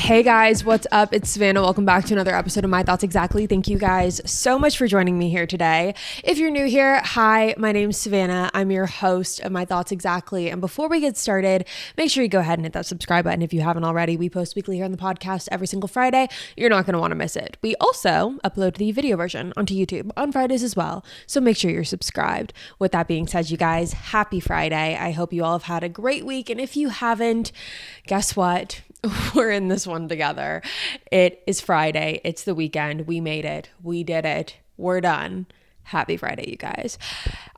Hey guys, what's up? It's Savannah. Welcome back to another episode of My Thoughts Exactly. Thank you guys so much for joining me here today. If you're new here, hi, my name's Savannah. I'm your host of My Thoughts Exactly. And before we get started, make sure you go ahead and hit that subscribe button if you haven't already. We post weekly here on the podcast every single Friday. You're not going to want to miss it. We also upload the video version onto YouTube on Fridays as well. So make sure you're subscribed. With that being said, you guys, happy Friday. I hope you all have had a great week. And if you haven't, guess what? We're in this one together. It is Friday. It's the weekend. We made it. We did it. We're done. Happy Friday, you guys.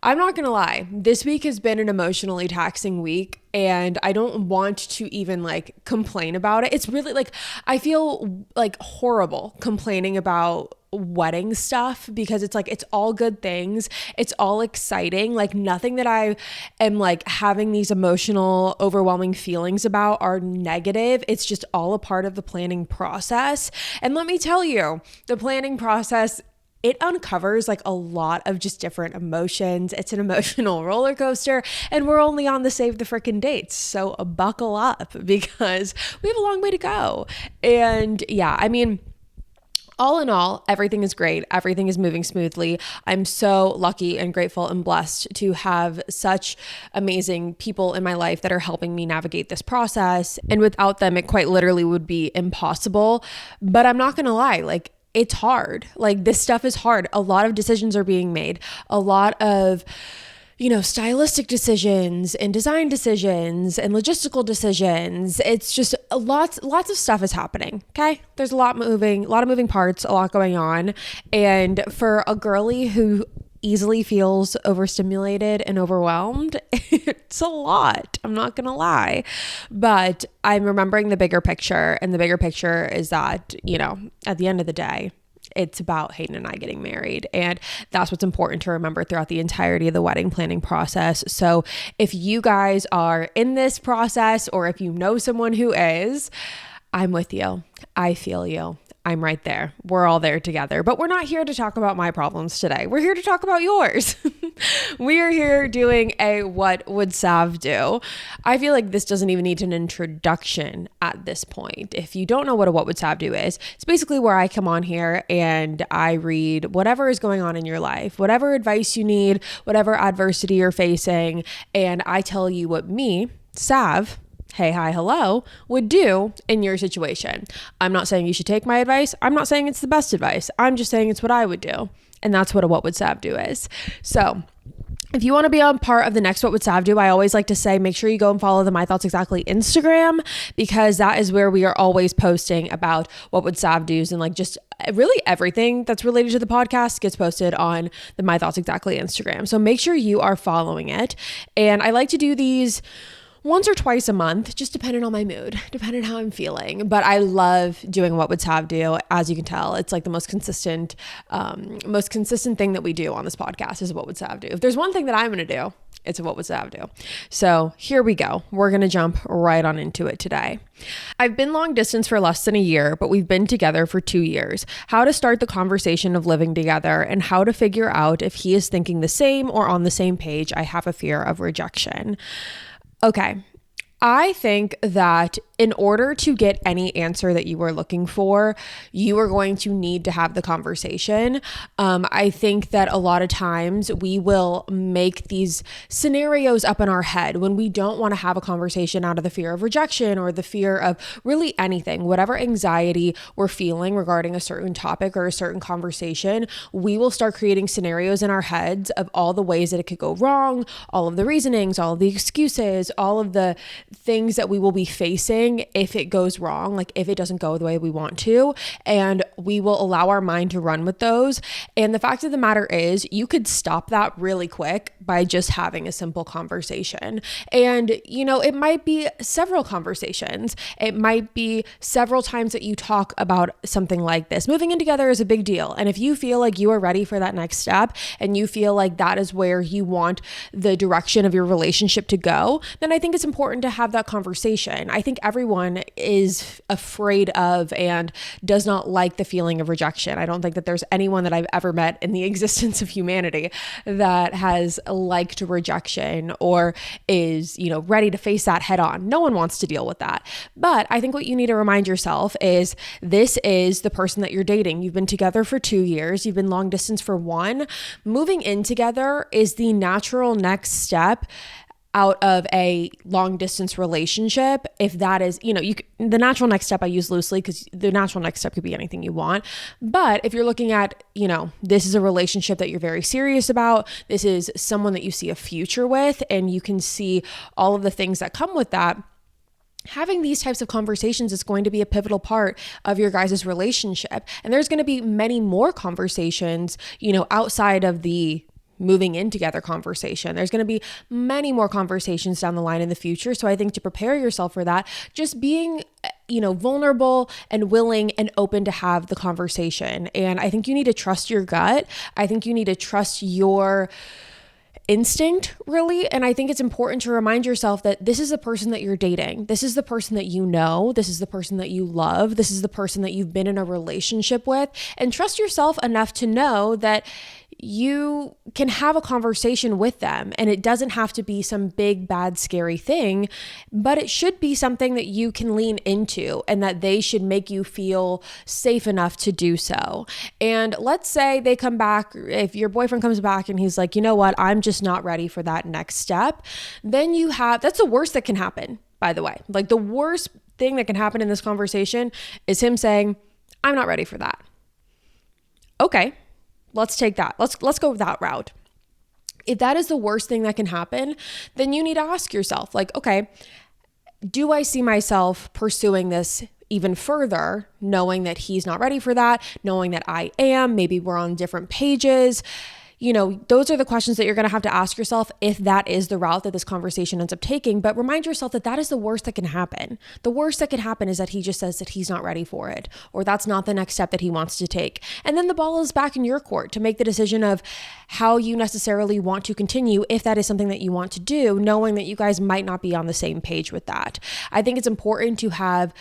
I'm not going to lie. This week has been an emotionally taxing week, and I don't want to even complain about it. It's really I feel horrible complaining about wedding stuff because it's all good things. It's all exciting. Nothing that I am having these emotional, overwhelming feelings about are negative. It's just all a part of the planning process. And let me tell you, the planning process, it uncovers a lot of just different emotions. It's an emotional roller coaster, and we're only on the save the frickin' dates. So buckle up because we have a long way to go. And yeah, I mean, all in all, everything is great. Everything is moving smoothly. I'm so lucky and grateful and blessed to have such amazing people in my life that are helping me navigate this process. And without them, it quite literally would be impossible. But I'm not going to lie, it's hard. This stuff is hard. A lot of decisions are being made. A lot of stylistic decisions and design decisions and logistical decisions. It's just lots of stuff is happening. Okay. There's a lot of moving parts, a lot going on. And for a girly who easily feels overstimulated and overwhelmed, it's a lot. I'm not going to lie, but I'm remembering the bigger picture. And the bigger picture is that, at the end of the day, it's about Hayden and I getting married. And that's what's important to remember throughout the entirety of the wedding planning process. So if you guys are in this process, or if you know someone who is, I'm with you. I feel you. I'm right there. We're all there together, but we're not here to talk about my problems today. We're here to talk about yours. We are here doing a what would Sav do? I feel like this doesn't even need an introduction at this point. If you don't know what a what would Sav do is, it's basically where I come on here and I read whatever is going on in your life, whatever advice you need, whatever adversity you're facing, and I tell you what me, Sav, hey, hi, hello, would do in your situation. I'm not saying you should take my advice. I'm not saying it's the best advice. I'm just saying it's what I would do. And that's what a what would Sav do is. So if you want to be on part of the next What Would Sav Do, I always like to say, make sure you go and follow the My Thoughts Exactly Instagram, because that is where we are always posting about what would Sav do's, and just really everything that's related to the podcast gets posted on the My Thoughts Exactly Instagram. So make sure you are following it. And I like to do these once or twice a month, just depending on my mood, depending on how I'm feeling. But I love doing what would Sav do. As you can tell, it's the most consistent thing that we do on this podcast is what would Sav do. If there's one thing that I'm going to do, it's what would Sav do. So here we go. We're going to jump right on into it today. I've been long distance for less than a year, but we've been together for 2 years. How to start the conversation of living together and how to figure out if he is thinking the same or on the same page. I have a fear of rejection. Okay, I think that in order to get any answer that you are looking for, you are going to need to have the conversation. I think that a lot of times we will make these scenarios up in our head when we don't want to have a conversation out of the fear of rejection or the fear of really anything, whatever anxiety we're feeling regarding a certain topic or a certain conversation. We will start creating scenarios in our heads of all the ways that it could go wrong, all of the reasonings, all of the excuses, all of the things that we will be facing if it goes wrong, if it doesn't go the way we want to, and we will allow our mind to run with those. And the fact of the matter is, you could stop that really quick by just having a simple conversation. And, it might be several conversations. It might be several times that you talk about something like this. Moving in together is a big deal. And if you feel like you are ready for that next step and you feel like that is where you want the direction of your relationship to go, then I think it's important to have that conversation. I think every everyone is afraid of and does not like the feeling of rejection. I don't think that there's anyone that I've ever met in the existence of humanity that has liked rejection or is, ready to face that head on. No one wants to deal with that. But I think what you need to remind yourself is this is the person that you're dating. You've been together for 2 years. You've been long distance for 1. Moving in together is the natural next step out of a long distance relationship. If that is, the natural next step I use loosely because the natural next step could be anything you want. But if you're looking at, this is a relationship that you're very serious about, this is someone that you see a future with, and you can see all of the things that come with that, having these types of conversations is going to be a pivotal part of your guys' relationship. And there's going to be many more conversations, outside of the moving in together conversation. There's going to be many more conversations down the line in the future. So I think to prepare yourself for that, just being, vulnerable and willing and open to have the conversation. And I think you need to trust your gut. I think you need to trust your instinct, really. And I think it's important to remind yourself that this is the person that you're dating. This is the person that you know. This is the person that you love. This is the person that you've been in a relationship with. And trust yourself enough to know that you can have a conversation with them, and it doesn't have to be some big, bad, scary thing, but it should be something that you can lean into and that they should make you feel safe enough to do so. And let's say they come back, if your boyfriend comes back and he's like, you know what, I'm just not ready for that next step, then that's the worst that can happen, by the way. Like, the worst thing that can happen in this conversation is him saying, I'm not ready for that. Okay. Let's take that. Let's go that route. If that is the worst thing that can happen, then you need to ask yourself, like, okay, do I see myself pursuing this even further, knowing that he's not ready for that, knowing that I am, maybe we're on different pages? Those are the questions that you're going to have to ask yourself if that is the route that this conversation ends up taking. But remind yourself that that is the worst that can happen. The worst that can happen is that he just says that he's not ready for it, or that's not the next step that he wants to take. And then the ball is back in your court to make the decision of how you necessarily want to continue, if that is something that you want to do, knowing that you guys might not be on the same page with that. I think it's important to have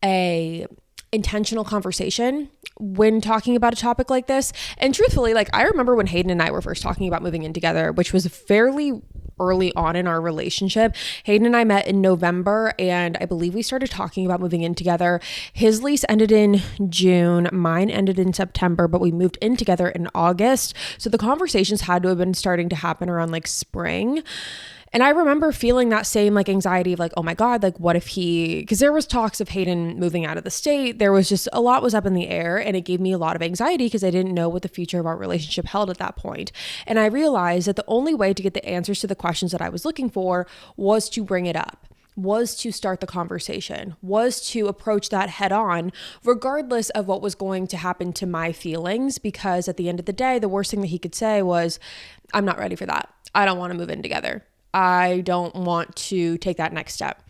a intentional conversation when talking about a topic like this. And truthfully, I remember when Hayden and I were first talking about moving in together, which was fairly early on in our relationship. Hayden and I met in November, and I believe we started talking about moving in together. His lease ended in June, mine ended in September, but we moved in together in August. So the conversations had to have been starting to happen around spring. And I remember feeling that same anxiety of oh my God, what if because there was talks of Hayden moving out of the state. There was just a lot was up in the air, and it gave me a lot of anxiety because I didn't know what the future of our relationship held at that point. And I realized that the only way to get the answers to the questions that I was looking for was to bring it up, was to start the conversation, was to approach that head on, regardless of what was going to happen to my feelings. Because at the end of the day, the worst thing that he could say was, I'm not ready for that. I don't want to move in together. I don't want to take that next step.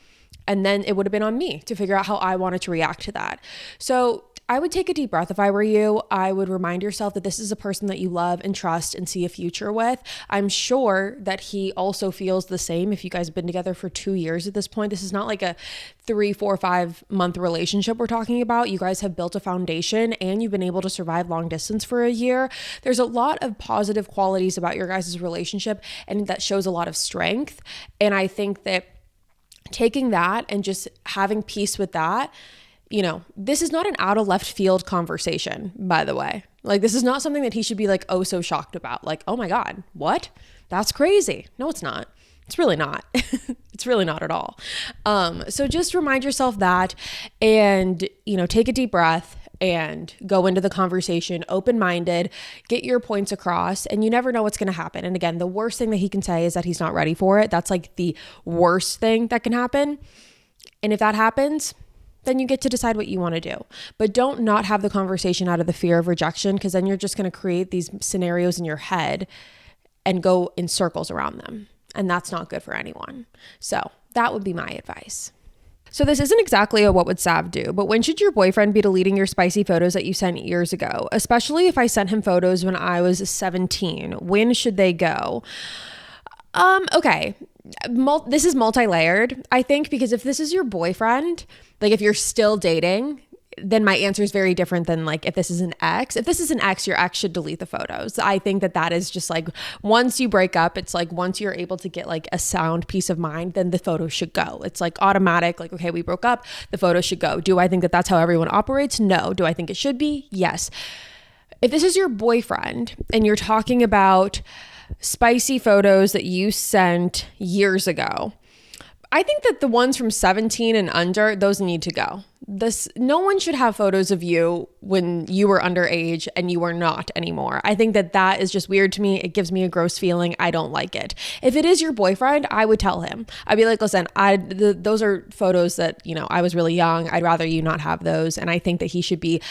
And then it would have been on me to figure out how I wanted to react to that. So I would take a deep breath if I were you. I would remind yourself that this is a person that you love and trust and see a future with. I'm sure that he also feels the same. If you guys have been together for 2 years at this point, this is not a 3, 4, 5 month relationship we're talking about. You guys have built a foundation and you've been able to survive long distance for a year. There's a lot of positive qualities about your guys' relationship, and that shows a lot of strength. And I think that taking that and just having peace with that, this is not an out of left field conversation, by the way. This is not something that he should be oh so shocked about. Oh my God, what? That's crazy. No, it's not. It's really not. It's really not at all. So just remind yourself that, and, take a deep breath and go into the conversation open-minded, get your points across, and you never know what's going to happen. And again, the worst thing that he can say is that he's not ready for it. That's the worst thing that can happen. And if that happens, then you get to decide what you want to do. But don't not have the conversation out of the fear of rejection, because then you're just going to create these scenarios in your head and go in circles around them. And that's not good for anyone. So that would be my advice. So this isn't exactly a what would Sav do, but when should your boyfriend be deleting your spicy photos that you sent years ago? Especially if I sent him photos when I was 17. When should they go? Okay. This is multi-layered, I think, because if this is your boyfriend, like if you're still dating, then my answer is very different than like if this is an ex. If this is an ex, your ex should delete the photos. I think that is just like once you break up, it's like once you're able to get like a sound peace of mind, then the photos should go. It's like automatic, like, okay, we broke up, the photos should go. Do I think that that's how everyone operates? No. Do I think it should be? Yes. If this is your boyfriend and you're talking about spicy photos that you sent years ago, I think that the ones from 17 and under, those need to go. No one should have photos of you when you were underage and you are not anymore. I think that is just weird to me. It gives me a gross feeling. I don't like it. If it is your boyfriend, I would tell him. I'd be like, listen, those are photos that, I was really young. I'd rather you not have those. And I think that he should be,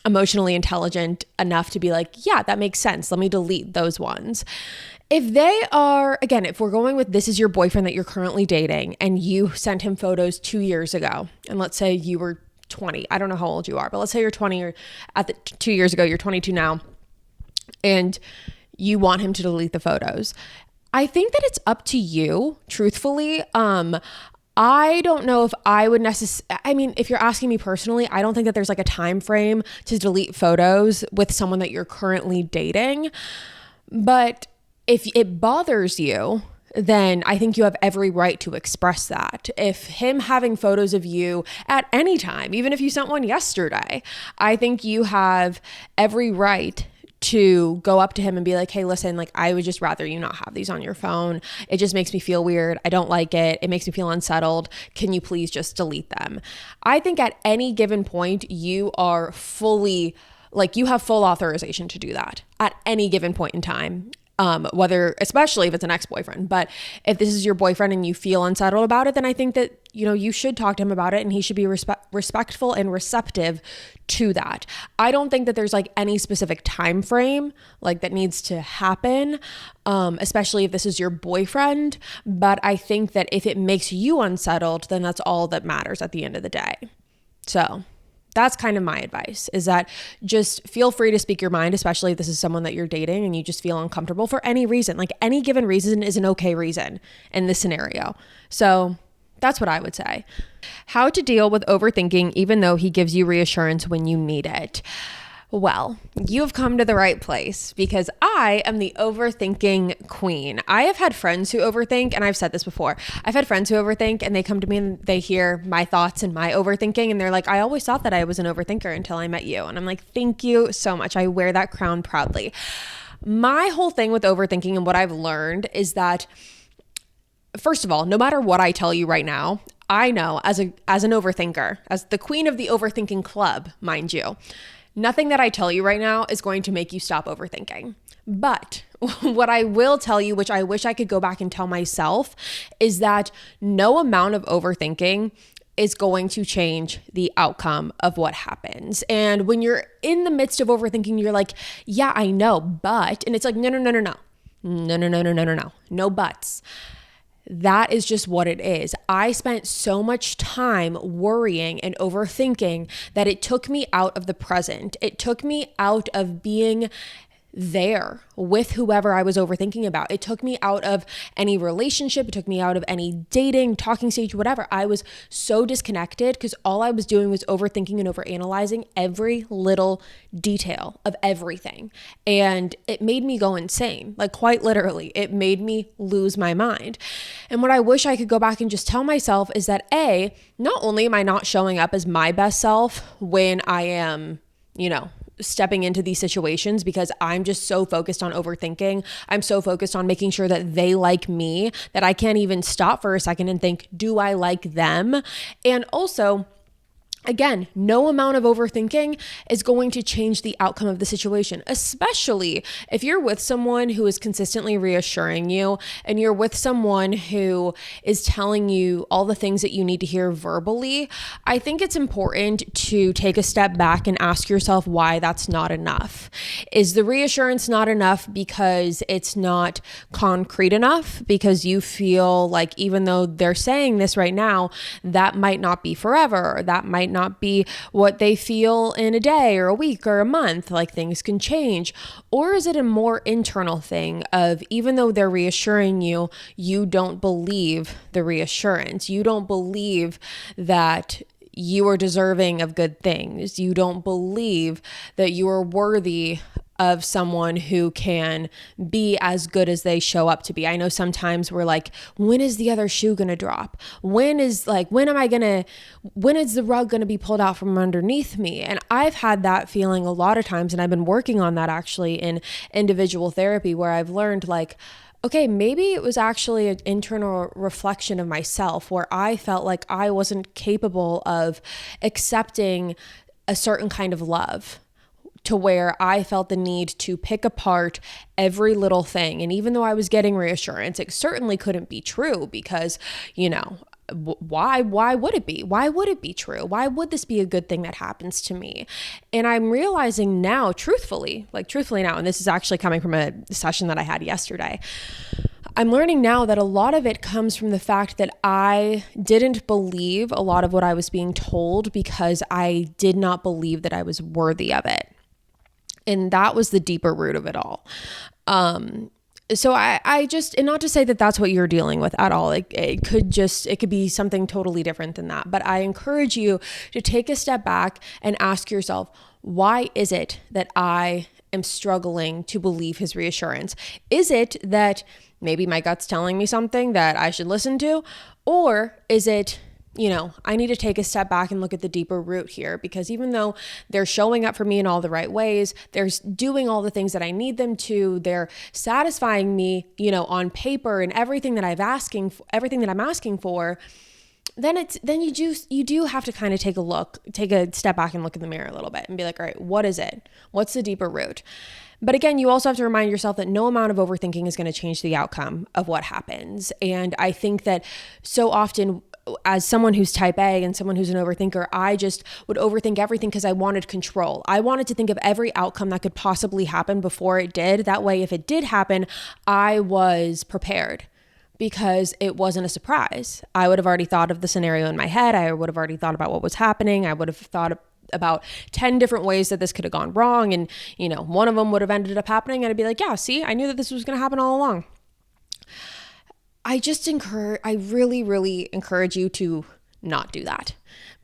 emotionally intelligent enough to be like, yeah, that makes sense. Let me delete those ones. If they are, again, if we're going with this is your boyfriend that you're currently dating and you sent him photos 2 years ago, and let's say you were 20, I don't know how old you are, but let's say you're 20 or 2 years ago, you're 22 now, and you want him to delete the photos. I think that it's up to you, truthfully. I don't know if I would if you're asking me personally, I don't think that there's like a time frame to delete photos with someone that you're currently dating. But if it bothers you, then I think you have every right to express that. If him having photos of you at any time, even if you sent one yesterday, I think you have every right to go up to him and be like, hey, listen, like I would just rather you not have these on your phone. It just makes me feel weird. I don't like it. It makes me feel unsettled. Can you please just delete them? I think at any given point, you are you have full authorization to do that at any given point in time. Especially if it's an ex-boyfriend, but if this is your boyfriend and you feel unsettled about it, then I think that, you should talk to him about it and he should be respectful and receptive to that. I don't think that there's like any specific time frame like that needs to happen, especially if this is your boyfriend. But I think that if it makes you unsettled, then that's all that matters at the end of the day. So that's kind of my advice, is that just feel free to speak your mind, especially if this is someone that you're dating and you just feel uncomfortable for any reason. Like any given reason is an okay reason in this scenario. So that's what I would say. How to deal with overthinking even though he gives you reassurance when you need it. Well, you have come to the right place because I am the overthinking queen. I have had friends who overthink, and I've said this before. I've had friends who overthink and they come to me and they hear my thoughts and my overthinking and they're like, I always thought that I was an overthinker until I met you. And I'm like, thank you so much. I wear that crown proudly. My whole thing with overthinking and what I've learned is that, first of all, no matter what I tell you right now, I know as an overthinker, as the queen of the overthinking club, mind you, nothing that I tell you right now is going to make you stop overthinking. But what I will tell you, which I wish I could go back and tell myself, is that no amount of overthinking is going to change the outcome of what happens. And when you're in the midst of overthinking, you're like, yeah, I know, but, and it's like, no. No buts. That is just what it is. I spent so much time worrying and overthinking that it took me out of the present. It took me out of being there with whoever I was overthinking about. It took me out of any relationship. It took me out of any dating, talking stage, whatever. I was so disconnected because all I was doing was overthinking and overanalyzing every little detail of everything. And it made me go insane. Like quite literally, it made me lose my mind. And what I wish I could go back and just tell myself is that not only am I not showing up as my best self when I am, stepping into these situations because I'm just so focused on overthinking. I'm so focused on making sure that they like me that I can't even stop for a second and think, do I like them? And also, again, no amount of overthinking is going to change the outcome of the situation, especially if you're with someone who is consistently reassuring you and you're with someone who is telling you all the things that you need to hear verbally. I think it's important to take a step back and ask yourself why that's not enough. Is the reassurance not enough because it's not concrete enough? Because you feel like even though they're saying this right now, that might not be forever, or that might might not be what they feel in a day or a week or a month. Like, things can change. Or is it a more internal thing of, even though they're reassuring you, you don't believe the reassurance. You don't believe that you are deserving of good things. You don't believe that you are worthy of someone who can be as good as they show up to be. I know sometimes we're like, when is the other shoe going to drop? When is the rug going to be pulled out from underneath me? And I've had that feeling a lot of times, and I've been working on that actually in individual therapy, where I've learned, like, okay, maybe it was actually an internal reflection of myself, where I felt like I wasn't capable of accepting a certain kind of love, to where I felt the need to pick apart every little thing. And even though I was getting reassurance, it certainly couldn't be true, because, why would it be? Why would it be true? Why would this be a good thing that happens to me? And I'm realizing now, truthfully now, and this is actually coming from a session that I had yesterday, I'm learning now that a lot of it comes from the fact that I didn't believe a lot of what I was being told, because I did not believe that I was worthy of it. And that was the deeper root of it all. So I just, and not to say that that's what you're dealing with at all. It could be something totally different than that. But I encourage you to take a step back and ask yourself, why is it that I am struggling to believe his reassurance? Is it that maybe my gut's telling me something that I should listen to? Or is it, I need to take a step back and look at the deeper root here, because even though they're showing up for me in all the right ways, they're doing all the things that I need them to, they're satisfying me, on paper, and everything that I'm asking for, then you do have to kind of take a step back and look in the mirror a little bit and be like, all right, what is it? What's the deeper root? But again, you also have to remind yourself that no amount of overthinking is going to change the outcome of what happens. And I think that so often, as someone who's type A and someone who's an overthinker, I just would overthink everything because I wanted control. I wanted to think of every outcome that could possibly happen before it did. That way, if it did happen, I was prepared, because it wasn't a surprise. I would have already thought of the scenario in my head. I would have already thought about what was happening. I would have thought about 10 different ways that this could have gone wrong. And, one of them would have ended up happening. And I'd be like, yeah, see, I knew that this was going to happen all along. I really, really encourage you to not do that,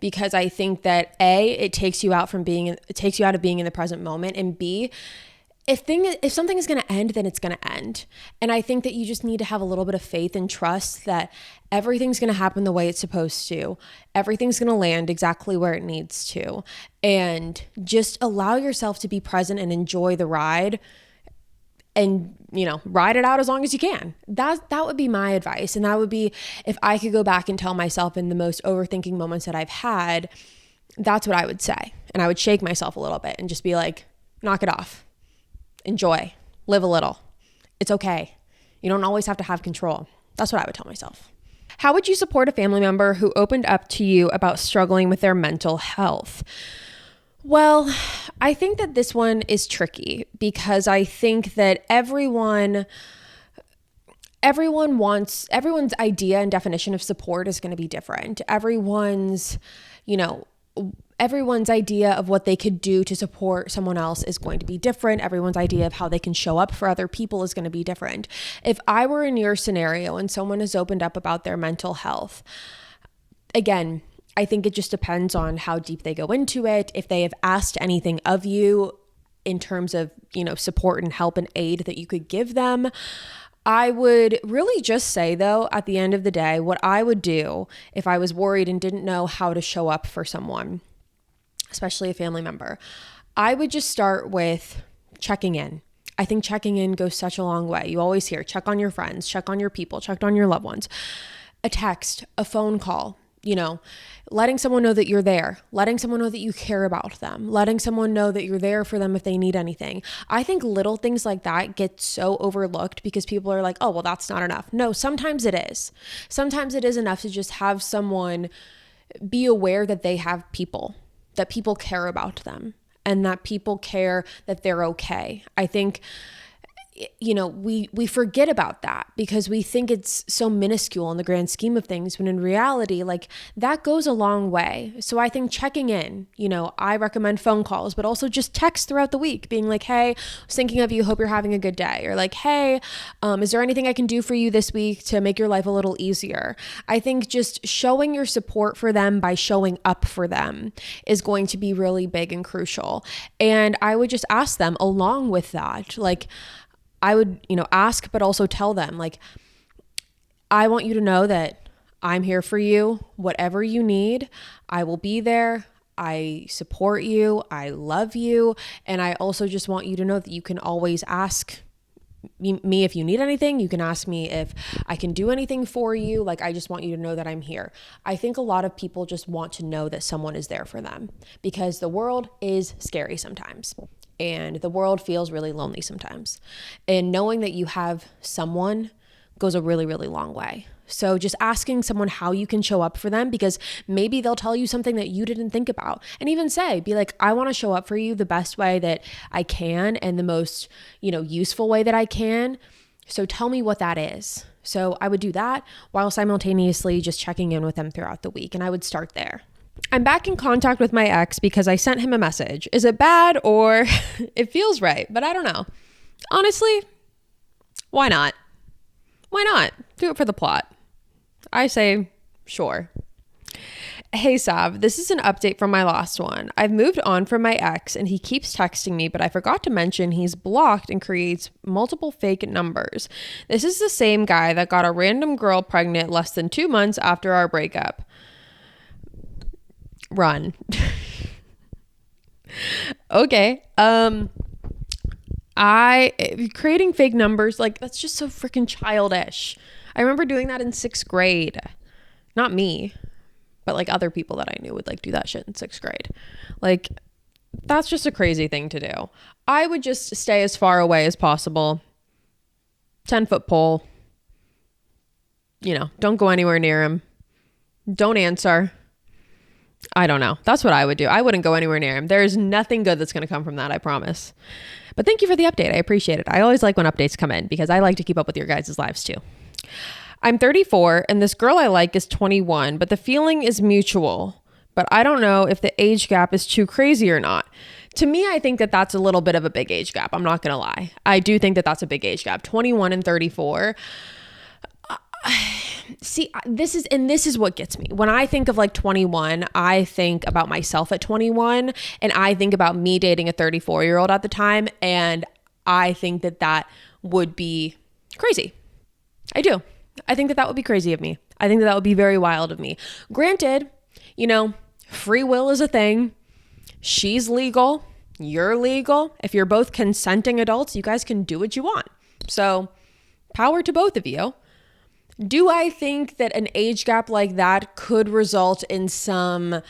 because I think that A, it takes you out of being in the present moment, and B, if something is going to end, then it's going to end. And I think that you just need to have a little bit of faith and trust that everything's going to happen the way it's supposed to. Everything's going to land exactly where it needs to. And just allow yourself to be present and enjoy the ride, and, ride it out as long as you can. That would be my advice. And that would be, if I could go back and tell myself in the most overthinking moments that I've had, that's what I would say. And I would shake myself a little bit and just be like, knock it off. Enjoy, live a little. It's okay. You don't always have to have control. That's what I would tell myself. How would you support a family member who opened up to you about struggling with their mental health? Well, I think that this one is tricky, because I think that everyone's idea and definition of support is going to be different. Everyone's idea of what they could do to support someone else is going to be different. Everyone's idea of how they can show up for other people is going to be different. If I were in your scenario and someone has opened up about their mental health, again, I think it just depends on how deep they go into it. If they have asked anything of you in terms of, support and help and aid that you could give them. I would really just say, though, at the end of the day, what I would do if I was worried and didn't know how to show up for someone, especially a family member, I would just start with checking in. I think checking in goes such a long way. You always hear, check on your friends, check on your people, check on your loved ones. A text, a phone call, letting someone know that you're there, letting someone know that you care about them, letting someone know that you're there for them if they need anything. I think little things like that get so overlooked because people are like, oh, well, that's not enough. No, sometimes it is. Sometimes it is enough to just have someone be aware that they have people, that people care about them, and that people care that they're okay. I think, we forget about that because we think it's so minuscule in the grand scheme of things, when in reality, like, that goes a long way. So I think checking in, I recommend phone calls, but also just text throughout the week being like, hey, I was thinking of you, hope you're having a good day. Or like, hey, is there anything I can do for you this week to make your life a little easier? I think just showing your support for them by showing up for them is going to be really big and crucial. And I would just ask them along with that, like, I would, ask, but also tell them, like, I want you to know that I'm here for you. Whatever you need, I will be there. I support you. I love you. And I also just want you to know that you can always ask me if you need anything. You can ask me if I can do anything for you. Like, I just want you to know that I'm here. I think a lot of people just want to know that someone is there for them because the world is scary sometimes. And the world feels really lonely sometimes. And knowing that you have someone goes a really, really long way. So just asking someone how you can show up for them, because maybe they'll tell you something that you didn't think about. And even be like, I want to show up for you the best way that I can and the most, useful way that I can. So tell me what that is. So I would do that while simultaneously just checking in with them throughout the week. And I would start there. I'm back in contact with my ex because I sent him a message. Is it bad or it feels right? But I don't know. Honestly, why not? Why not? Do it for the plot. I say, sure. Hey, Sav, this is an update from my last one. I've moved on from my ex and he keeps texting me, but I forgot to mention he's blocked and creates multiple fake numbers. This is the same guy that got a random girl pregnant less than 2 months after our breakup. Run. Okay. Creating fake numbers, like, that's just so freaking childish. I remember doing that in 6th grade. Not me, but like other people that I knew would like do that shit in 6th grade. Like, that's just a crazy thing to do. I would just stay as far away as possible. 10-foot pole. Don't go anywhere near him. Don't answer. I don't know. That's what I would do. I wouldn't go anywhere near him. There's nothing good that's going to come from that, I promise. But thank you for the update. I appreciate it. I always like when updates come in because I like to keep up with your guys' lives too. I'm 34 and this girl I like is 21, but the feeling is mutual. But I don't know if the age gap is too crazy or not. To me, I think that that's a little bit of a big age gap. I'm not going to lie. I do think that that's a big age gap. 21 and 34. See, this is what gets me. When I think of like 21, I think about myself at 21 and I think about me dating a 34-year-old at the time. And I think that that would be crazy. I do. I think that that would be crazy of me. I think that that would be very wild of me. Granted, free will is a thing. She's legal. You're legal. If you're both consenting adults, you guys can do what you want. So power to both of you. Do I think that an age gap like that could result in some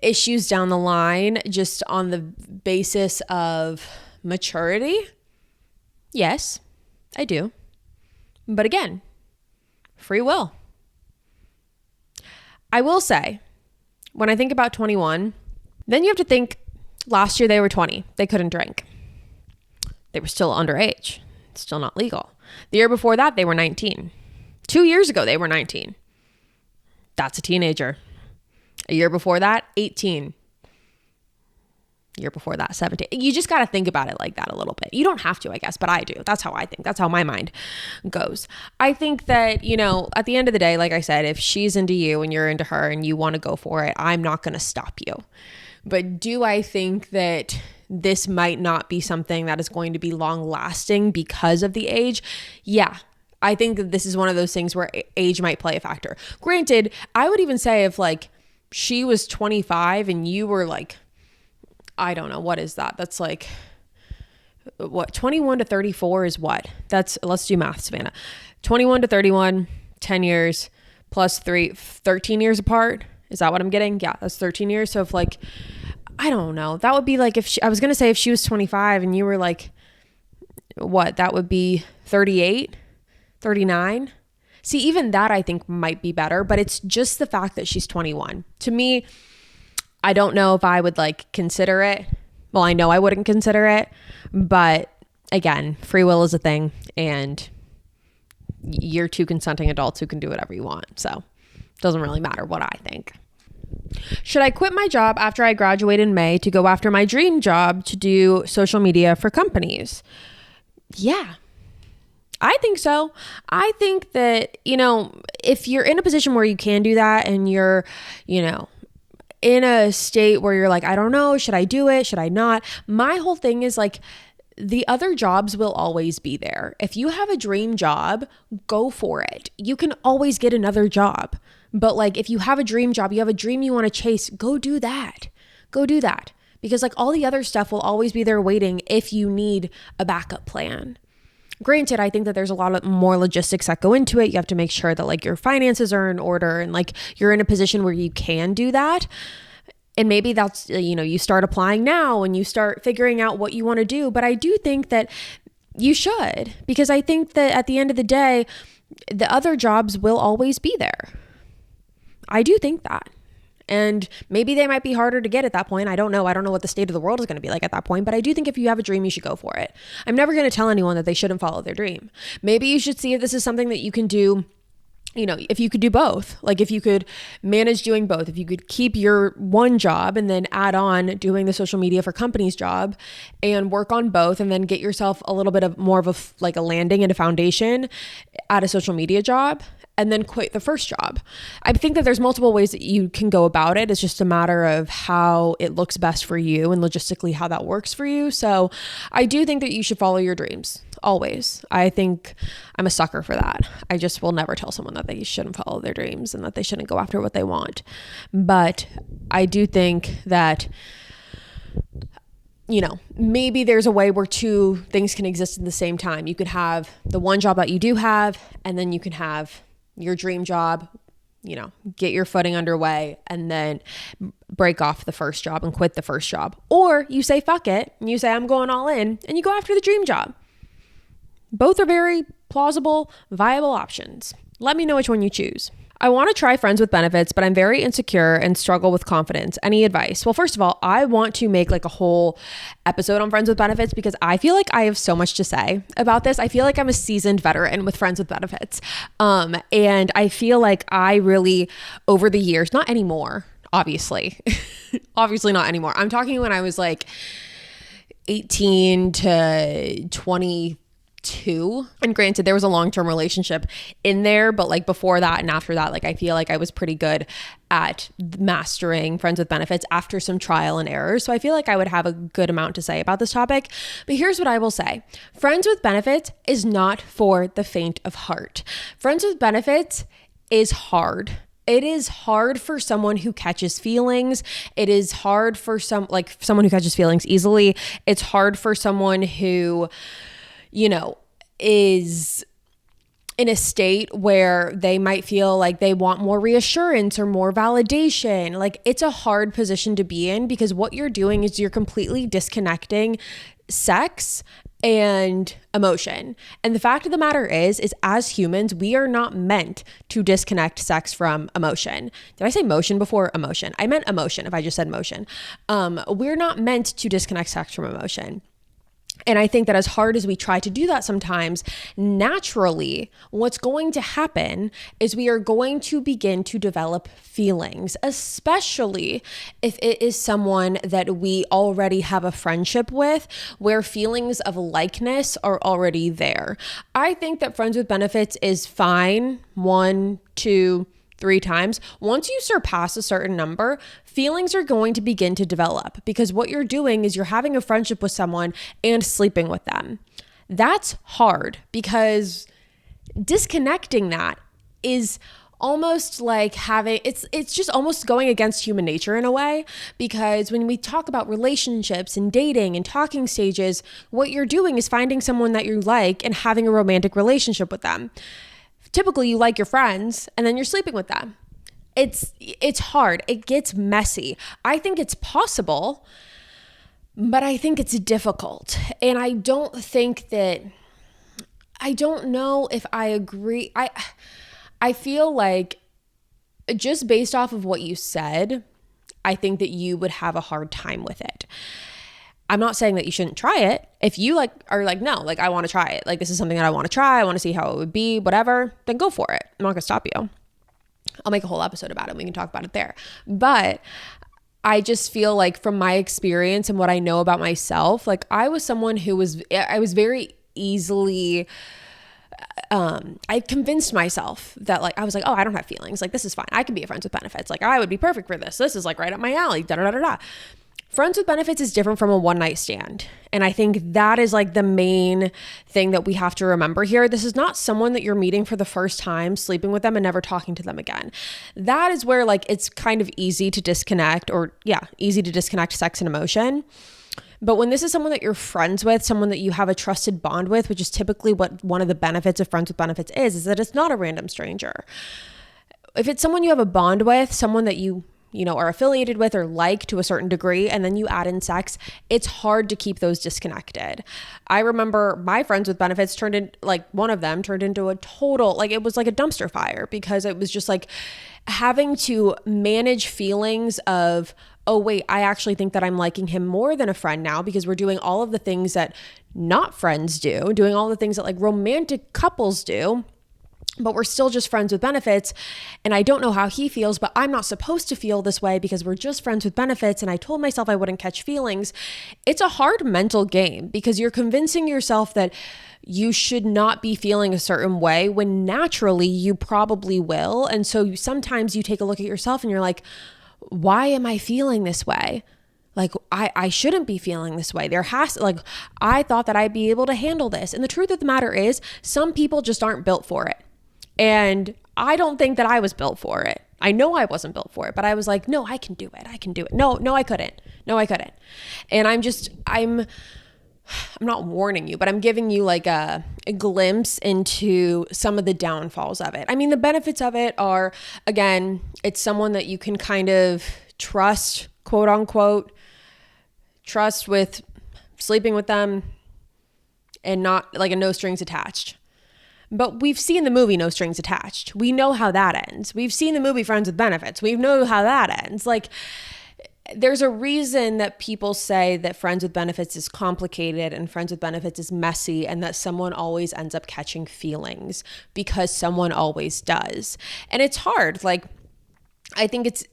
issues down the line just on the basis of maturity? Yes, I do. But again, free will. I will say, when I think about 21, then you have to think last year they were 20. They couldn't drink. They were still underage. It's still not legal. The year before that, they were 19. 2 years ago, they were 19. That's a teenager. A year before that, 18. Year before that, 17. You just got to think about it like that a little bit. You don't have to, I guess, but I do. That's how I think. That's how my mind goes. I think that, at the end of the day, like I said, if she's into you and you're into her and you want to go for it, I'm not going to stop you. But do I think that this might not be something that is going to be long lasting because of the age? Yeah. I think that this is one of those things where age might play a factor. Granted, I would even say if like she was 25 and you were like, I don't know, what is that? That's like, what, 21 to 34 is what? Let's do math, Savannah. 21 to 31, 10 years plus 13 years apart. Is that what I'm getting? Yeah, that's 13 years. So if like, I don't know, that would be like I was going to say if she was 25 and you were like, what? That would be 38, 39. See, even that I think might be better, but it's just the fact that she's 21. To me, I don't know if I would like consider it. Well, I know I wouldn't consider it, but again, free will is a thing, and you're two consenting adults who can do whatever you want. So it doesn't really matter what I think. Should I quit my job after I graduate in May to go after my dream job to do social media for companies? Yeah, I think so. I think that, if you're in a position where you can do that and you're, in a state where you're like, I don't know, should I do it? Should I not? My whole thing is like, the other jobs will always be there. If you have a dream job, go for it. You can always get another job. But like, if you have a dream job, you have a dream you want to chase, go do that. Go do that. Because like all the other stuff will always be there waiting if you need a backup plan. Granted, I think that there's a lot of more logistics that go into it. You have to make sure that like your finances are in order and like you're in a position where you can do that. And maybe that's, you start applying now and you start figuring out what you want to do. But I do think that you should, because I think that at the end of the day, the other jobs will always be there. I do think that. And maybe they might be harder to get at that point. I don't know. I don't know what the state of the world is going to be like at that point. But I do think if you have a dream, you should go for it. I'm never going to tell anyone that they shouldn't follow their dream. Maybe you should see if this is something that you can do. If you could do both, like if you could manage doing both, if you could keep your one job and then add on doing the social media for companies job and work on both and then get yourself a little bit of more of a landing and a foundation at a social media job and then quit the first job. I think that there's multiple ways that you can go about it. It's just a matter of how it looks best for you and logistically how that works for you. So I do think that you should follow your dreams. Always. I think I'm a sucker for that. I just will never tell someone that they shouldn't follow their dreams and that they shouldn't go after what they want. But I do think that, maybe there's a way where two things can exist at the same time. You could have the one job that you do have, and then you can have your dream job, get your footing underway and then break off the first job and quit the first job. Or you say, fuck it. And you say, I'm going all in, and you go after the dream job. Both are very plausible, viable options. Let me know which one you choose. I want to try friends with benefits, but I'm very insecure and struggle with confidence. Any advice? Well, first of all, I want to make like a whole episode on friends with benefits because I feel like I have so much to say about this. I feel like I'm a seasoned veteran with friends with benefits. And I feel like I really, over the years, not anymore, obviously, obviously not anymore. I'm talking when I was like 18 to 22. And granted, there was a long-term relationship in there, but like before that and after that, like I feel like I was pretty good at mastering friends with benefits after some trial and error. So I feel like I would have a good amount to say about this topic. But here's what I will say. Friends with benefits is not for the faint of heart. Friends with benefits is hard. It is hard for someone who catches feelings. It is hard for someone who catches feelings easily. It's hard for someone who is in a state where they might feel like they want more reassurance or more validation. Like it's a hard position to be in because what you're doing is you're completely disconnecting sex and emotion. And the fact of the matter is as humans, we are not meant to disconnect sex from emotion. Did I say motion before? Emotion. I meant emotion if I just said motion. We're not meant to disconnect sex from emotion. And I think that as hard as we try to do that sometimes, naturally, what's going to happen is we are going to begin to develop feelings, especially if it is someone that we already have a friendship with, where feelings of likeness are already there. I think that friends with benefits is fine 1, 2, 3 times. Once you surpass a certain number, feelings are going to begin to develop because what you're doing is you're having a friendship with someone and sleeping with them. That's hard because disconnecting that is almost like it's just almost going against human nature in a way, because when we talk about relationships and dating and talking stages, what you're doing is finding someone that you like and having a romantic relationship with them. Typically you like your friends and then you're sleeping with them. It's hard. It gets messy. I think it's possible, but I think it's difficult. And I don't know if I agree. I feel like just based off of what you said, I think that you would have a hard time with it. I'm not saying that you shouldn't try it. If you like are like, no, like I want to try it. Like this is something that I want to try. I want to see how it would be, whatever, then go for it. I'm not gonna stop you. I'll make a whole episode about it. We can talk about it there. But I just feel like from my experience and what I know about myself, like I was someone who I was very easily, I convinced myself that like, I was like, oh, I don't have feelings. Like, this is fine. I can be a friends with benefits. Like, I would be perfect for this. This is like right up my alley. Da da da da. Friends with benefits is different from a one night stand. And I think that is like the main thing that we have to remember here. This is not someone that you're meeting for the first time, sleeping with them and never talking to them again. That is where like it's kind of easy to disconnect easy to disconnect sex and emotion. But when this is someone that you're friends with, someone that you have a trusted bond with, which is typically what one of the benefits of friends with benefits is that it's not a random stranger. If it's someone you have a bond with, someone that you are affiliated with or like to a certain degree, and then you add in sex, it's hard to keep those disconnected. I remember my friends with benefits one of them turned into a total, like it was like a dumpster fire because it was just like having to manage feelings of, oh wait, I actually think that I'm liking him more than a friend now because we're doing all of the things that not friends do, doing all the things that like romantic couples do, but we're still just friends with benefits. And I don't know how he feels, but I'm not supposed to feel this way because we're just friends with benefits. And I told myself I wouldn't catch feelings. It's a hard mental game because you're convincing yourself that you should not be feeling a certain way when naturally you probably will. And so sometimes you take a look at yourself and you're like, why am I feeling this way? Like, I shouldn't be feeling this way. I thought that I'd be able to handle this. And the truth of the matter is, some people just aren't built for it. And I don't think that I was built for it. I know I wasn't built for it, but I was like, no, I can do it. I can do it. No, I couldn't. No, I couldn't. And I'm not warning you, but I'm giving you like a glimpse into some of the downfalls of it. I mean, the benefits of it are, again, it's someone that you can kind of trust, quote unquote, trust with sleeping with them and not like a no strings attached. But we've seen the movie No Strings Attached. We know how that ends. We've seen the movie Friends with Benefits. We know how that ends. Like, there's a reason that people say that Friends with Benefits is complicated and Friends with Benefits is messy and that someone always ends up catching feelings because someone always does. And it's hard. Like, I think it's,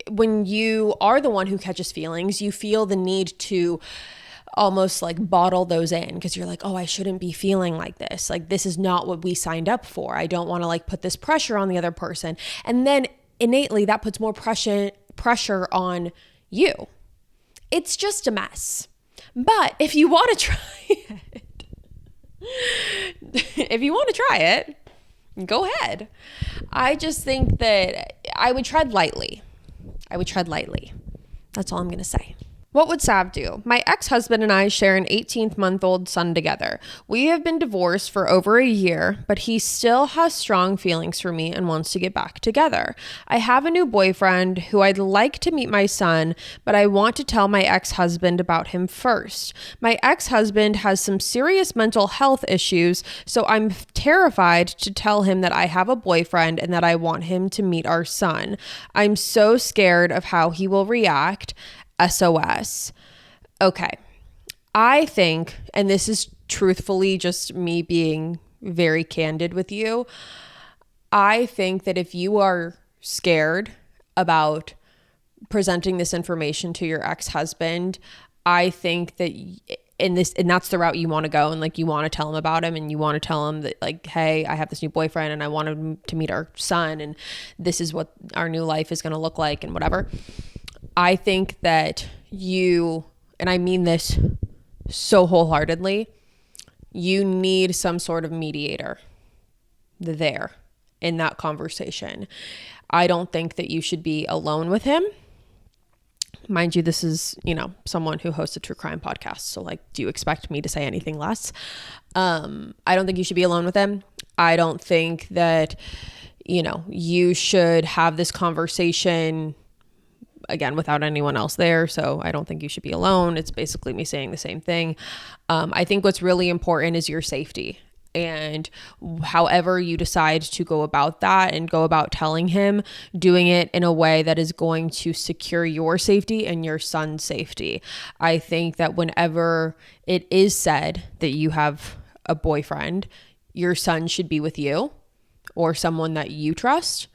when you are the one who catches feelings, you feel the need to almost like bottle those in because you're like, oh, I shouldn't be feeling like this. Like, this is not what we signed up for. I don't want to like put this pressure on the other person. And then innately that puts more pressure on you. It's just a mess. But if you want to try it, go ahead. I just think that I would tread lightly. That's all I'm going to say. What would Sav do? My ex-husband and I share an 18-month-old son together. We have been divorced for over a year, but he still has strong feelings for me and wants to get back together. I have a new boyfriend who I'd like to meet my son, but I want to tell my ex-husband about him first. My ex-husband has some serious mental health issues, so I'm terrified to tell him that I have a boyfriend and that I want him to meet our son. I'm so scared of how he will react. SOS. Okay. I think, and this is truthfully just me being very candid with you, I think that if you are scared about presenting this information to your ex-husband, I think that and that's the route you want to go, and like you want to tell him about him and you want to tell him that like, hey, I have this new boyfriend and I want him to meet our son and this is what our new life is going to look like and whatever. I think that you, and I mean this so wholeheartedly, you need some sort of mediator there in that conversation. I don't think that you should be alone with him. Mind you, this is, someone who hosts a true crime podcast. So like, do you expect me to say anything less? I don't think you should be alone with him. I don't think that, you should have this conversation again, without anyone else there. So I don't think you should be alone. It's basically me saying the same thing. I think what's really important is your safety. And however you decide to go about that and go about telling him, doing it in a way that is going to secure your safety and your son's safety. I think that whenever it is said that you have a boyfriend, your son should be with you or someone that you trust.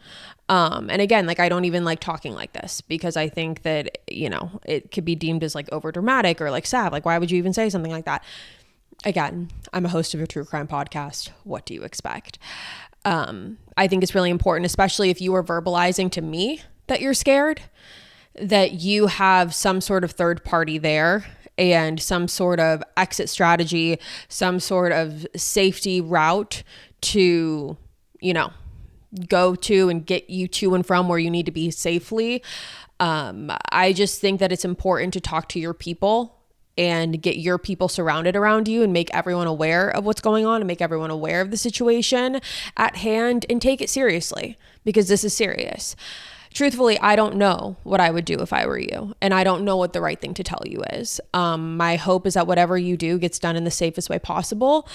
And again, like, I don't even like talking like this because I think that, you know, it could be deemed as like over dramatic or like sad. Like, why would you even say something like that? Again, I'm a host of a true crime podcast. What do you expect? I think it's really important, especially if you are verbalizing to me that you're scared, that you have some sort of third party there and some sort of exit strategy, some sort of safety route to, you know, go to and get you to and from where you need to be safely. I just think that it's important to talk to your people and get your people surrounded around you and make everyone aware of what's going on and make everyone aware of the situation at hand and take it seriously because this is serious. Truthfully, I don't know what I would do if I were you, and I don't know what the right thing to tell you is. My hope is that whatever you do gets done in the safest way possible.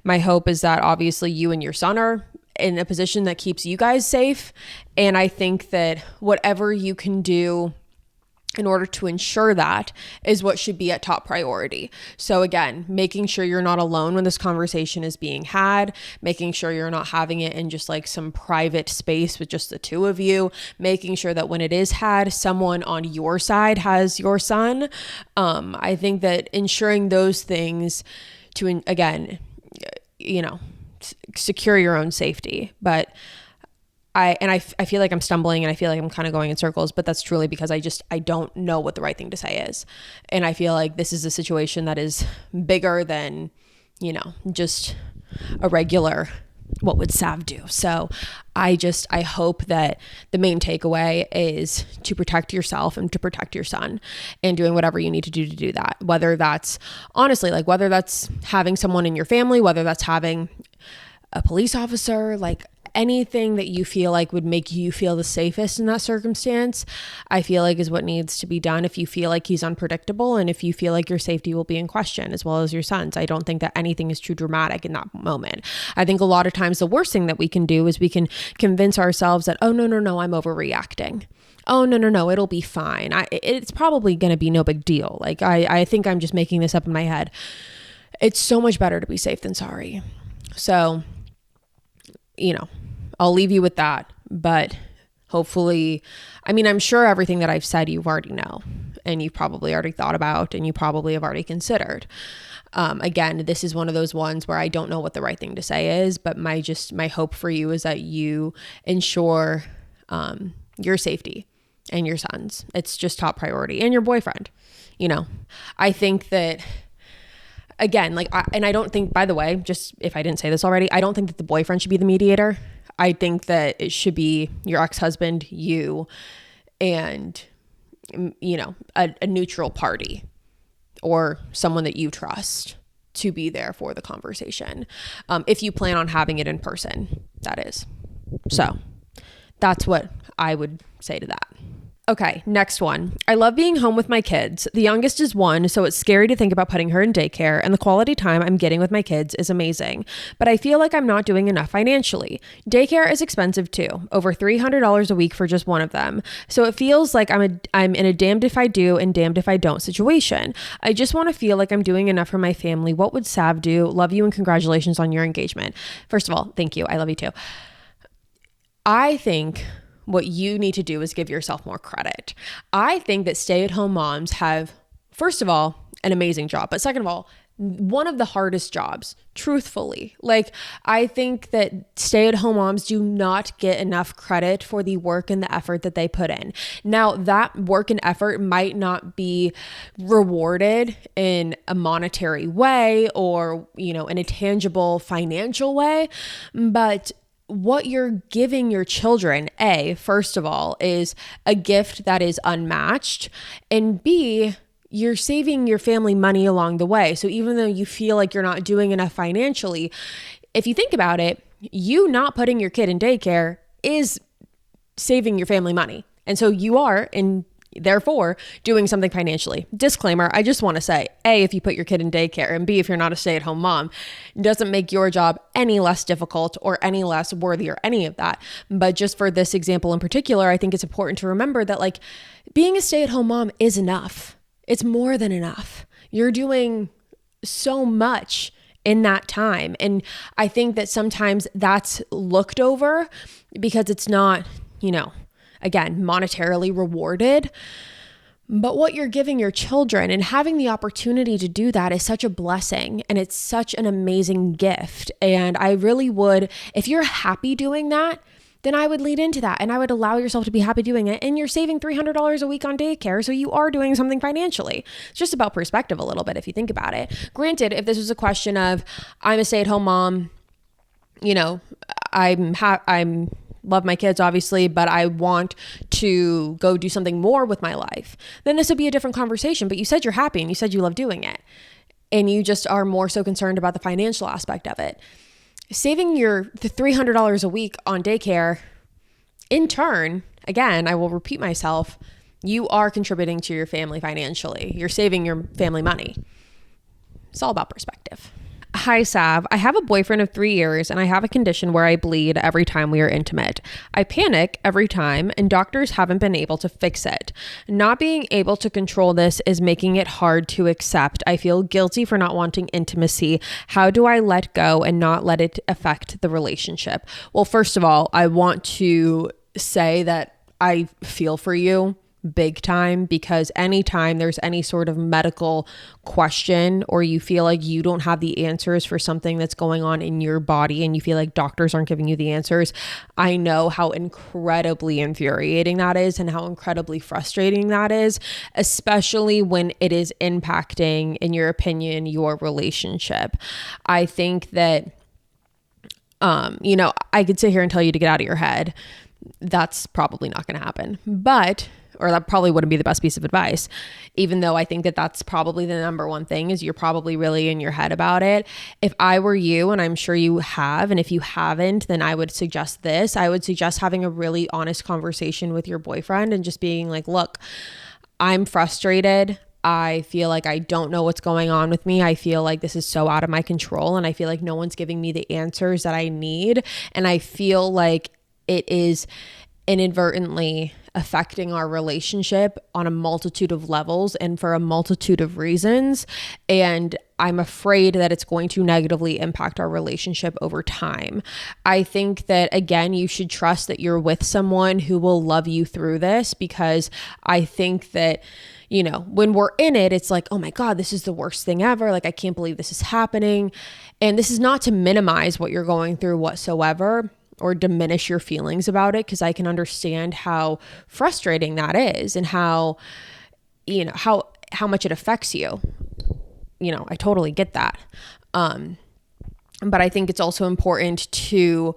My hope is that obviously you and your son are in a position that keeps you guys safe. And I think that whatever you can do in order to ensure that is what should be at top priority. So again, making sure you're not alone when this conversation is being had, making sure you're not having it in just like some private space with just the two of you, making sure that when it is had, someone on your side has your son. I think that ensuring those things to, again, you know, secure your own safety. But I feel like I'm stumbling and I feel like I'm kind of going in circles, but that's truly because I don't know what the right thing to say is. And I feel like this is a situation that is bigger than, you know, just a regular, what would Sav do? So I hope that the main takeaway is to protect yourself and to protect your son and doing whatever you need to do that. Whether that's honestly, like whether that's having someone in your family, whether that's having a police officer, like anything that you feel like would make you feel the safest in that circumstance, I feel like is what needs to be done if you feel like he's unpredictable and if you feel like your safety will be in question as well as your son's. I don't think that anything is too dramatic in that moment. I think a lot of times the worst thing that we can do is we can convince ourselves that, oh, no, I'm overreacting. Oh, no, it'll be fine. It's probably going to be no big deal. Like, I think I'm just making this up in my head. It's so much better to be safe than sorry. So, you know, I'll leave you with that, but hopefully, I mean, I'm sure everything that I've said, you already know, and you've probably already thought about, and you probably have already considered. Again, this is one of those ones where I don't know what the right thing to say is, but my hope for you is that you ensure, your safety and your son's. It's just top priority, and your boyfriend. You know, I think that, again, like, I don't think, by the way, just if I didn't say this already, I don't think that the boyfriend should be the mediator. I think that it should be your ex-husband, you, and, you know, a neutral party or someone that you trust to be there for the conversation. If you plan on having it in person, that is. So that's what I would say to that. Okay, next one. I love being home with my kids. The youngest is 1, so it's scary to think about putting her in daycare, and the quality time I'm getting with my kids is amazing. But I feel like I'm not doing enough financially. Daycare is expensive too, over $300 a week for just one of them. So it feels like I'm in a damned if I do and damned if I don't situation. I just want to feel like I'm doing enough for my family. What would Sav do? Love you and congratulations on your engagement. First of all, thank you. I love you too. I think what you need to do is give yourself more credit. I think that stay-at-home moms have, first of all, an amazing job, but second of all, one of the hardest jobs, truthfully. Like, I think that stay-at-home moms do not get enough credit for the work and the effort that they put in. Now, that work and effort might not be rewarded in a monetary way or, you know, in a tangible financial way, but what you're giving your children, A, first of all, is a gift that is unmatched, and B, you're saving your family money along the way. So even though you feel like you're not doing enough financially, if you think about it, you not putting your kid in daycare is saving your family money. And so you are, in Therefore, doing something financially. Disclaimer, I just want to say, A, if you put your kid in daycare, and B, if you're not a stay-at-home mom, doesn't make your job any less difficult or any less worthy or any of that. But just for this example in particular, I think it's important to remember that like being a stay-at-home mom is enough. It's more than enough. You're doing so much in that time. And I think that sometimes that's looked over because it's not, again, monetarily rewarded. But what you're giving your children and having the opportunity to do that is such a blessing, and it's such an amazing gift. And I really would, if you're happy doing that, then I would lead into that and I would allow yourself to be happy doing it. And you're saving $300 a week on daycare. So you are doing something financially. It's just about perspective a little bit if you think about it. Granted, if this was a question of, I'm a stay-at-home mom, I'm love my kids obviously, but I want to go do something more with my life, then this would be a different conversation. But you said you're happy and you said you love doing it. And you just are more so concerned about the financial aspect of it. Saving the $300 a week on daycare, in turn, again, I will repeat myself, you are contributing to your family financially. You're saving your family money. It's all about perspective. Hi, Sav. I have a boyfriend of 3 years and I have a condition where I bleed every time we are intimate. I panic every time and doctors haven't been able to fix it. Not being able to control this is making it hard to accept. I feel guilty for not wanting intimacy. How do I let go and not let it affect the relationship? Well, first of all, I want to say that I feel for you big time, because anytime there's any sort of medical question or you feel like you don't have the answers for something that's going on in your body and you feel like doctors aren't giving you the answers, I know how incredibly infuriating that is and how incredibly frustrating that is, especially when it is impacting, in your opinion, your relationship. I think that, I could sit here and tell you to get out of your head. That's probably not going to happen, or that probably wouldn't be the best piece of advice, even though I think that that's probably the number one thing, is you're probably really in your head about it. If I were you, and I'm sure you have, and if you haven't, then I would suggest this. I would suggest having a really honest conversation with your boyfriend and just being like, look, I'm frustrated. I feel like I don't know what's going on with me. I feel like this is so out of my control, and I feel like no one's giving me the answers that I need. And I feel like it is inadvertently affecting our relationship on a multitude of levels and for a multitude of reasons. And I'm afraid that it's going to negatively impact our relationship over time. I think that, again, you should trust that you're with someone who will love you through this, because I think that, when we're in it, it's like, oh my God, this is the worst thing ever. Like, I can't believe this is happening. And this is not to minimize what you're going through whatsoever, or diminish your feelings about it, because I can understand how frustrating that is and how much it affects you. I totally get that. But I think it's also important to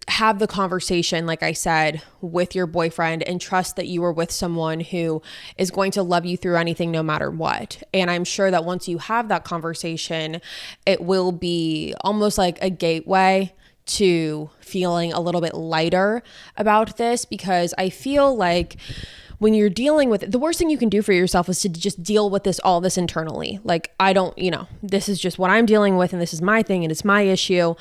have the conversation, like I said, with your boyfriend, and trust that you are with someone who is going to love you through anything, no matter what. And I'm sure that once you have that conversation, it will be almost like a gateway to feeling a little bit lighter about this, because I feel like when you're dealing with it, the worst thing you can do for yourself is to just deal with all this internally. Like, this is just what I'm dealing with, and this is my thing, and it's my issue.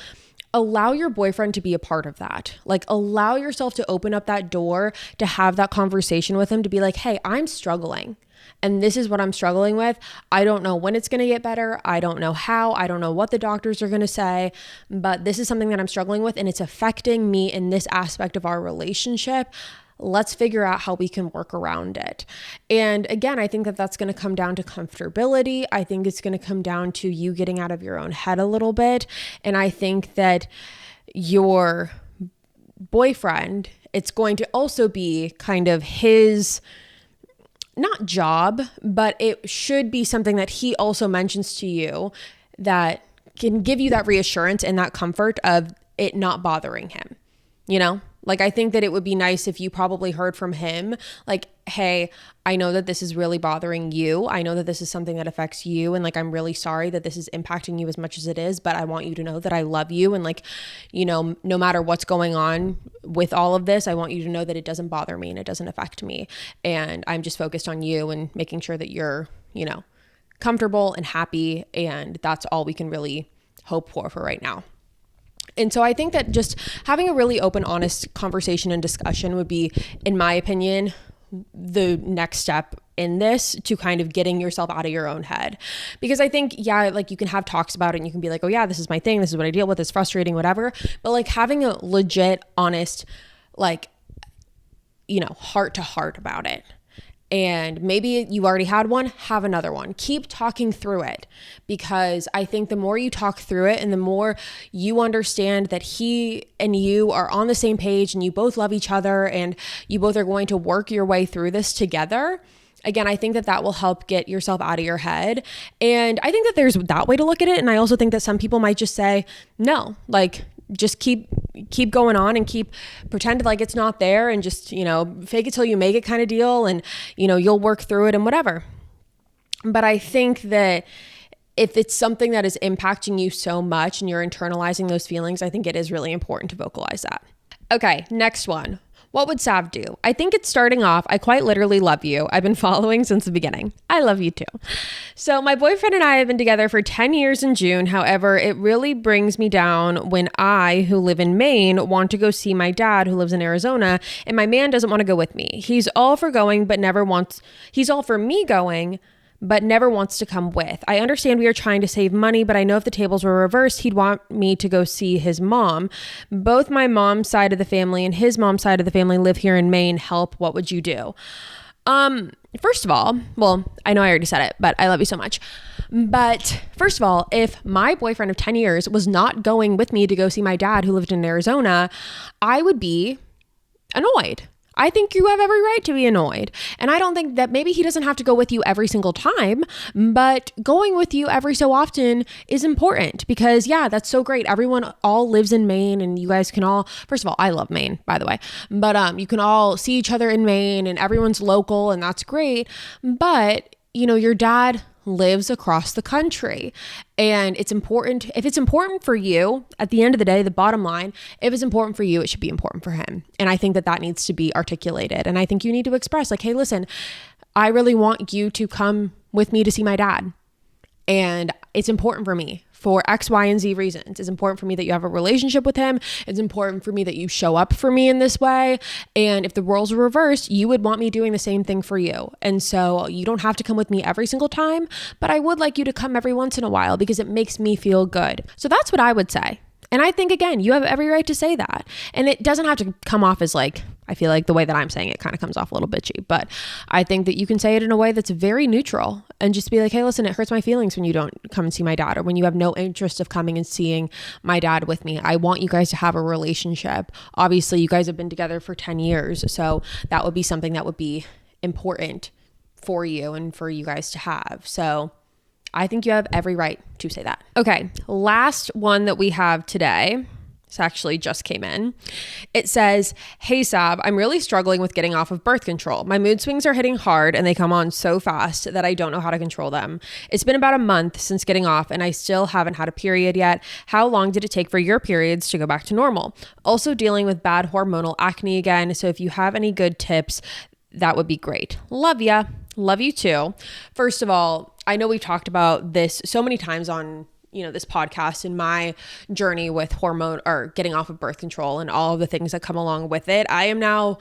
Allow your boyfriend to be a part of that. Like, allow yourself to open up that door to have that conversation with him, to be like, hey, I'm struggling. And this is what I'm struggling with. I don't know when it's going to get better. I don't know how. I don't know what the doctors are going to say, but this is something that I'm struggling with, and it's affecting me in this aspect of our relationship. Let's figure out how we can work around it. And again, I think that that's going to come down to comfortability. I think it's going to come down to you getting out of your own head a little bit. And I think that your boyfriend, it's going to also be kind of his, not job, but it should be something that he also mentions to you that can give you that reassurance and that comfort of it not bothering him. Like, I think that it would be nice if you probably heard from him, like, hey, I know that this is really bothering you. I know that this is something that affects you. And like, I'm really sorry that this is impacting you as much as it is, but I want you to know that I love you. And like, no matter what's going on with all of this, I want you to know that it doesn't bother me and it doesn't affect me. And I'm just focused on you and making sure that you're, comfortable and happy. And that's all we can really hope for right now. And so I think that just having a really open, honest conversation and discussion would be, in my opinion, the next step in this to kind of getting yourself out of your own head. Because I think, like you can have talks about it and you can be like, oh yeah, this is my thing. This is what I deal with. It's frustrating, whatever. But like having a legit, honest, heart to heart about it. And maybe you already had one, have another one. Keep talking through it, because I think the more you talk through it and the more you understand that he and you are on the same page and you both love each other and you both are going to work your way through this together. Again, I think that will help get yourself out of your head. And I think that there's that way to look at it. And I also think that some people might just say, no, like just keep going on and keep pretend like it's not there and just, fake it till you make it kind of deal. And, you'll work through it and whatever. But I think that if it's something that is impacting you so much and you're internalizing those feelings, I think it is really important to vocalize that. Okay, next one. What would Sav do? I think it's starting off, I quite literally love you. I've been following since the beginning. I love you too. So my boyfriend and I have been together for 10 years in June. However, it really brings me down when I, who live in Maine, want to go see my dad who lives in Arizona, and my man doesn't want to go with me. He's all for me going, but never wants to come with. I understand we are trying to save money, but I know if the tables were reversed, he'd want me to go see his mom. Both my mom's side of the family and his mom's side of the family live here in Maine. Help. What would you do? First of all, well, I know I already said it, but I love you so much. But first of all, if my boyfriend of 10 years was not going with me to go see my dad who lived in Arizona, I would be annoyed. I think you have every right to be annoyed. And I don't think that maybe he doesn't have to go with you every single time, but going with you every so often is important because that's so great. Everyone all lives in Maine and you guys can all, first of all, I love Maine, by the way, but you can all see each other in Maine and everyone's local and that's great. But your dad lives across the country and it's important. If it's important for you, at the end of the day, the bottom line, if it's important for you, it should be important for him. And I think that needs to be articulated. And I think you need to express like, hey, listen, I really want you to come with me to see my dad. And it's important for me for X, Y, and Z reasons. It's important for me that you have a relationship with him. It's important for me that you show up for me in this way. And if the roles were reversed, you would want me doing the same thing for you. And so you don't have to come with me every single time, but I would like you to come every once in a while because it makes me feel good. So that's what I would say. And I think, again, you have every right to say that. And it doesn't have to come off as like, I feel like the way that I'm saying it kind of comes off a little bitchy, but I think that you can say it in a way that's very neutral and just be like, hey, listen, it hurts my feelings when you don't come and see my dad or when you have no interest of coming and seeing my dad with me. I want you guys to have a relationship. Obviously, you guys have been together for 10 years. So that would be something that would be important for you and for you guys to have. So I think you have every right to say that. Okay, last one that we have today. This actually just came in. It says, hey Sab, I'm really struggling with getting off of birth control. My mood swings are hitting hard and they come on so fast that I don't know how to control them. It's been about a month since getting off and I still haven't had a period yet. How long did it take for your periods to go back to normal? Also dealing with bad hormonal acne again. So if you have any good tips, that would be great. Love ya. Love you too. First of all, I know we've talked about this so many times on this podcast and my journey with hormone or getting off of birth control and all of the things that come along with it. I am now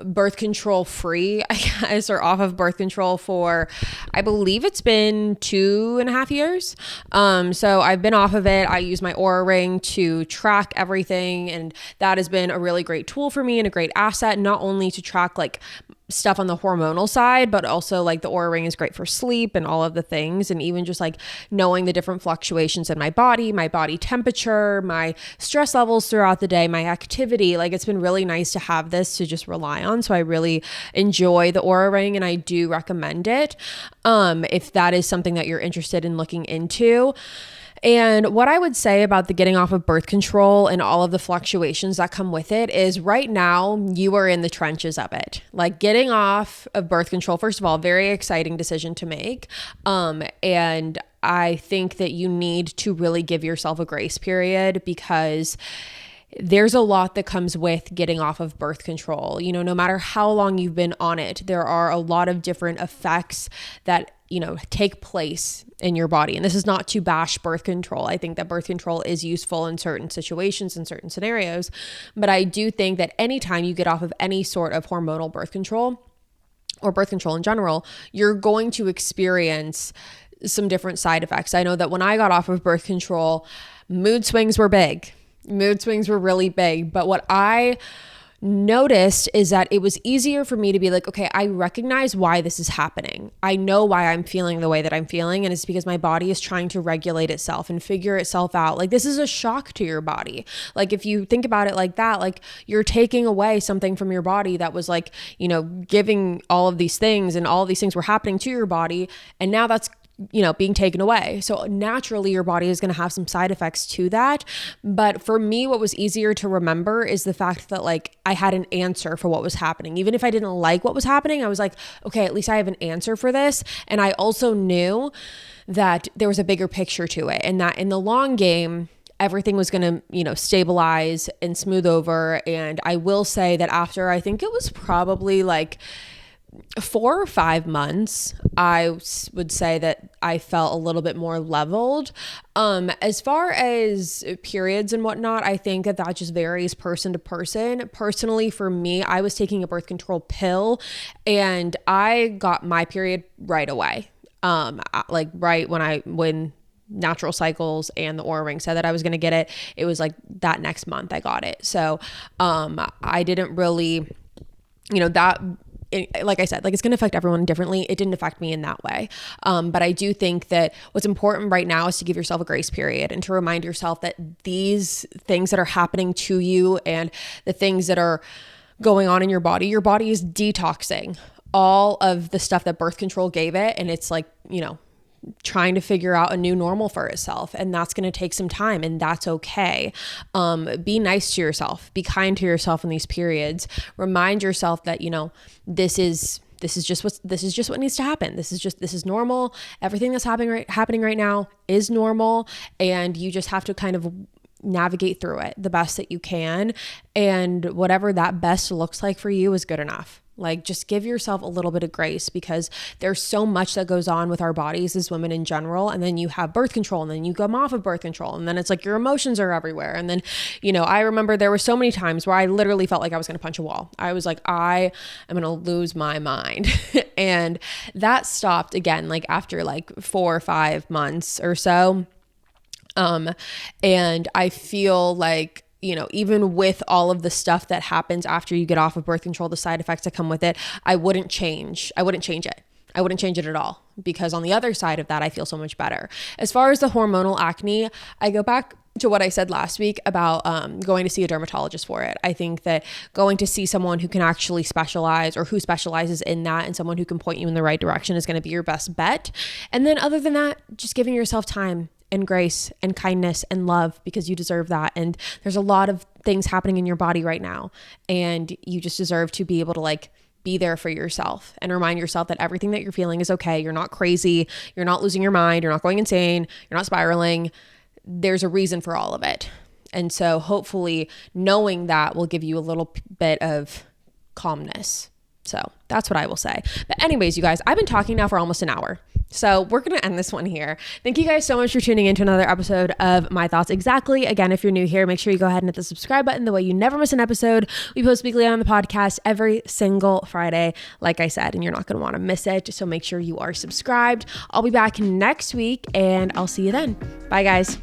birth control free, I guess, or off of birth control for, I believe it's been 2.5 years. So I've been off of it. I use my Oura Ring to track everything. And that has been a really great tool for me and a great asset, not only to track like stuff on the hormonal side, but also like the Oura Ring is great for sleep and all of the things. And even just like knowing the different fluctuations in my body temperature, my stress levels throughout the day, my activity, like it's been really nice to have this to just rely on. So I really enjoy the Oura Ring and I do recommend it. If that is something that you're interested in looking into. And what I would say about the getting off of birth control and all of the fluctuations that come with it is right now you are in the trenches of it. Like getting off of birth control, first of all, very exciting decision to make. And I think that you need to really give yourself a grace period because there's a lot that comes with getting off of birth control. You know, no matter how long you've been on it, there are a lot of different effects that, you know, take place in your body. And this is not to bash birth control. I think that birth control is useful in certain situations, in certain scenarios. But I do think that anytime you get off of any sort of hormonal birth control or birth control in general, you're going to experience some different side effects. I know that when I got off of birth control, mood swings were big. Mood swings were really big. But what I noticed is that it was easier for me to be like, okay, I recognize why this is happening. I know why I'm feeling the way that I'm feeling. And it's because my body is trying to regulate itself and figure itself out. Like this is a shock to your body. Like if you think about it like that, like you're taking away something from your body that was like, you know, giving all of these things and all of these things were happening to your body. And now that's, you know, being taken away. So naturally your body is going to have some side effects to that. But for me, what was easier to remember is the fact that like I had an answer for what was happening. Even if I didn't like what was happening, I was like, okay, at least I have an answer for this. And I also knew that there was a bigger picture to it and that in the long game, everything was going to, you know, stabilize and smooth over. And I will say that after, I think it was probably like 4 or 5 months, I would say that I felt a little bit more leveled. As far as periods and whatnot, I think that just varies person to person. Personally, for me, I was taking a birth control pill and I got my period right away. Like right when natural cycles and the Oura ring said that I was going to get it, it was like that next month I got it. So, I didn't really, you know, that, like I said, like it's going to affect everyone differently. It didn't affect me in that way. But I do think that what's important right now is to give yourself a grace period and to remind yourself that these things that are happening to you and the things that are going on in your body is detoxing all of the stuff that birth control gave it. And it's like, you know, trying to figure out a new normal for itself. And that's going to take some time and that's okay. Be nice to yourself, be kind to yourself in these periods. Remind yourself that, you know, this is just what needs to happen. This is normal. Everything that's happening right now is normal. And you just have to kind of navigate through it the best that you can. And whatever that best looks like for you is good enough. Like just give yourself a little bit of grace because there's so much that goes on with our bodies as women in general. And then you have birth control and then you come off of birth control and then it's like your emotions are everywhere. And then, you know, I remember there were so many times where I literally felt like I was going to punch a wall. I was like, I am going to lose my mind. And that stopped again, like after like 4 or 5 months or so. And I feel like, you know, even with all of the stuff that happens after you get off of birth control, the side effects that come with it, I wouldn't change it. I wouldn't change it at all because on the other side of that, I feel so much better. As far as the hormonal acne, I go back to what I said last week about going to see a dermatologist for it. I think that going to see someone who can actually specialize or who specializes in that and someone who can point you in the right direction is going to be your best bet. And then other than that, just giving yourself time and grace and kindness and love because you deserve that. And there's a lot of things happening in your body right now. And you just deserve to be able to like be there for yourself and remind yourself that everything that you're feeling is okay. You're not crazy. You're not losing your mind. You're not going insane. You're not spiraling. There's a reason for all of it. And so hopefully knowing that will give you a little bit of calmness. So that's what I will say. But anyways, you guys, I've been talking now for almost an hour. So we're going to end this one here. Thank you guys so much for tuning into another episode of My Thoughts Exactly. Again, if you're new here, make sure you go ahead and hit the subscribe button. The way you never miss an episode. We post weekly on the podcast every single Friday, like I said, and you're not going to want to miss it. So make sure you are subscribed. I'll be back next week and I'll see you then. Bye guys.